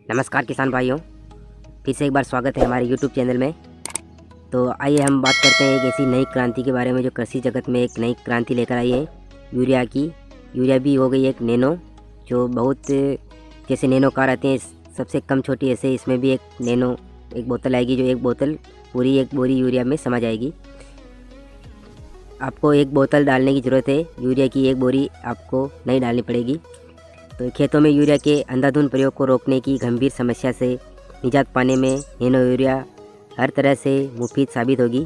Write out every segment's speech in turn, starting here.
नमस्कार किसान भाइयों, फिर से एक बार स्वागत है हमारे YouTube चैनल में। तो आइए हम बात करते हैं एक ऐसी नई क्रांति के बारे में जो कृषि जगत में एक नई क्रांति लेकर आई है, यूरिया की। यूरिया भी हो गई एक नैनो, जो बहुत जैसे नैनो कार आते हैं सबसे कम छोटी, ऐसे इसमें भी एक नैनो एक बोतल आएगी, जो एक बोतल पूरी एक बोरी यूरिया में समा जाएगी। आपको एक बोतल डालने की ज़रूरत है, यूरिया की एक बोरी आपको नहीं डालनी पड़ेगी। तो खेतों में यूरिया के अंधाधुंध प्रयोग को रोकने की गंभीर समस्या से निजात पाने में नैनो यूरिया हर तरह से मुफीद साबित होगी।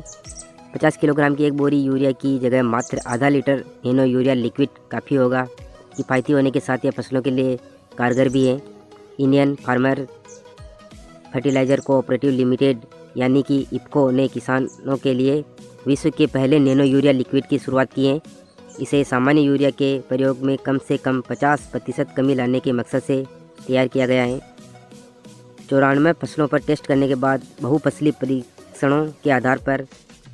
50 किलोग्राम की एक बोरी यूरिया की जगह मात्र आधा लीटर नैनो यूरिया लिक्विड काफ़ी होगा। किफ़ायती होने के साथ यह फसलों के लिए कारगर भी है। Indian farmer fertiliser cooperative limited यानी कि इफ़को ने किसानों के लिए विश्व के पहले नैनो यूरिया लिक्विड की शुरुआत की है। इसे सामान्य यूरिया के प्रयोग में कम से कम 50% कमी लाने के मकसद से तैयार किया गया है। 94 फसलों पर टेस्ट करने के बाद बहुफसली परीक्षणों के आधार पर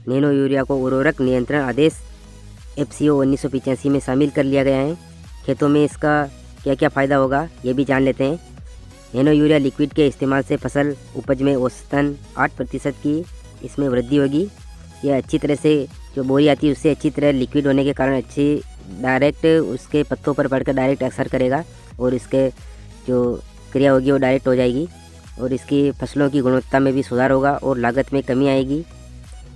नैनो यूरिया को उर्वरक नियंत्रण आदेश FCO 1985 में शामिल कर लिया गया है। खेतों में इसका क्या क्या फ़ायदा होगा ये भी जान लेते हैं। नैनो यूरिया लिक्विड के इस्तेमाल से फसल उपज में औसतन 8% की इसमें वृद्धि होगी। यह अच्छी तरह से जो बोरी आती है उससे अच्छी तरह लिक्विड होने के कारण अच्छी डायरेक्ट उसके पत्तों पर पड़कर डायरेक्ट असर करेगा और इसके जो क्रिया होगी वो डायरेक्ट हो जाएगी और इसकी फसलों की गुणवत्ता में भी सुधार होगा और लागत में कमी आएगी।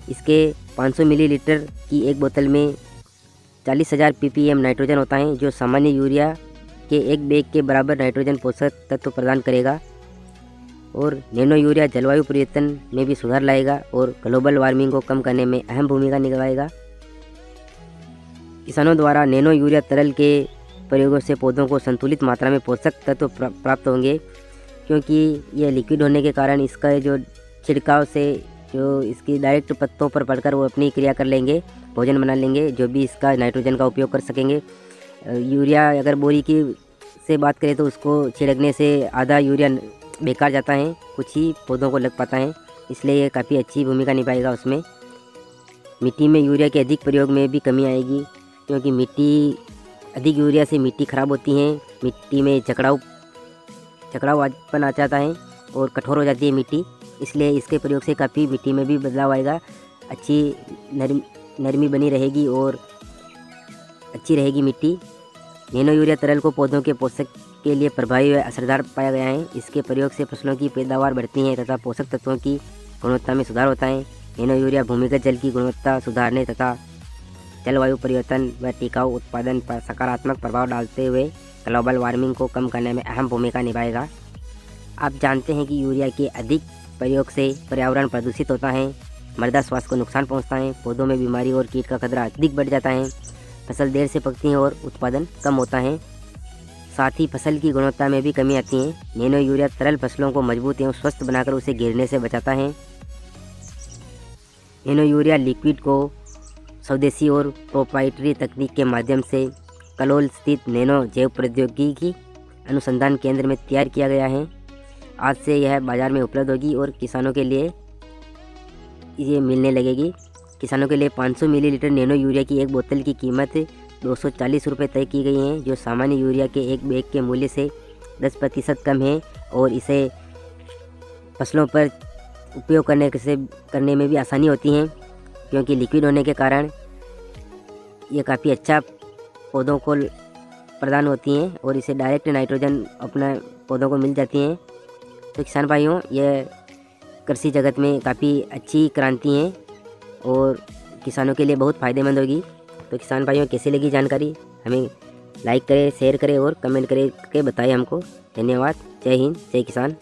इसके 500 मिलीलीटर की एक बोतल में 40,000 ppm नाइट्रोजन होता है, जो सामान्य यूरिया के एक बैग के बराबर नाइट्रोजन पोषक तत्व प्रदान करेगा। और नैनो यूरिया जलवायु परिवर्तन में भी सुधार लाएगा और ग्लोबल वार्मिंग को कम करने में अहम भूमिका निभाएगा। किसानों द्वारा नैनो यूरिया तरल के प्रयोगों से पौधों को संतुलित मात्रा में पोषक तत्व प्राप्त होंगे, क्योंकि यह लिक्विड होने के कारण इसका जो छिड़काव से जो इसकी डायरेक्ट पत्तों पर पड़कर वो अपनी क्रिया कर लेंगे, भोजन बना लेंगे, जो भी इसका नाइट्रोजन का उपयोग कर सकेंगे। यूरिया अगर बोरी की से बात करें तो उसको छिड़कने से आधा यूरिया बेकार जाता है, कुछ ही पौधों को लग पाता है, इसलिए ये काफ़ी अच्छी भूमिका निभाएगा उसमें। मिट्टी में यूरिया के अधिक प्रयोग में भी कमी आएगी, क्योंकि मिट्टी अधिक यूरिया से मिट्टी ख़राब होती है, मिट्टी में जकड़ाऊपन आ जाता है और कठोर हो जाती है मिट्टी, इसलिए इसके प्रयोग से काफ़ी मिट्टी में भी बदलाव आएगा, अच्छी नरमी बनी रहेगी और अच्छी रहेगी मिट्टी। नैनो यूरिया तरल को पौधों के पोषक के लिए प्रभावी व असरदार पाया गया है। इसके प्रयोग से फसलों की पैदावार बढ़ती है तथा पोषक तत्वों की गुणवत्ता में सुधार होता है। नैनो यूरिया भूमिगत जल की गुणवत्ता सुधारने तथा जलवायु परिवर्तन व टिकाऊ उत्पादन पर सकारात्मक प्रभाव डालते हुए ग्लोबल वार्मिंग को कम करने में अहम भूमिका निभाएगा। आप जानते हैं कि यूरिया के अधिक प्रयोग से पर्यावरण प्रदूषित होता है, मृदा स्वास्थ्य को नुकसान पहुँचता है, पौधों में बीमारी और कीट का खतरा अधिक बढ़ जाता है, फसल देर से पकती है और उत्पादन कम होता है, साथ ही फसल की गुणवत्ता में भी कमी आती है। नैनो यूरिया तरल फसलों को मजबूत एवं स्वस्थ बनाकर उसे गिरने से बचाता है। नैनो यूरिया लिक्विड को स्वदेशी और प्रोप्राइटरी तकनीक के माध्यम से कलोल स्थित नैनो जैव प्रौद्योगिकी अनुसंधान केंद्र में तैयार किया गया है। आज से यह बाज़ार में उपलब्ध होगी और किसानों के लिए ये मिलने लगेगी। किसानों के लिए 500 मिलीलीटर नैनो यूरिया की एक बोतल की कीमत 240 रुपये तय की गई हैं, जो सामान्य यूरिया के एक बैग के मूल्य से 10% कम है और इसे फसलों पर उपयोग करने में भी आसानी होती है, क्योंकि लिक्विड होने के कारण ये काफ़ी अच्छा पौधों को प्रदान होती हैं और इसे डायरेक्ट नाइट्रोजन अपना पौधों को मिल जाती हैं। तो किसान भाइयों, यह कृषि जगत में काफ़ी अच्छी क्रांति है और किसानों के लिए बहुत फ़ायदेमंद होगी। तो किसान भाइयों, कैसी लगी जानकारी हमें लाइक करें, शेयर करें और कमेंट करके बताएं हमको। धन्यवाद। जय हिंद, जय किसान।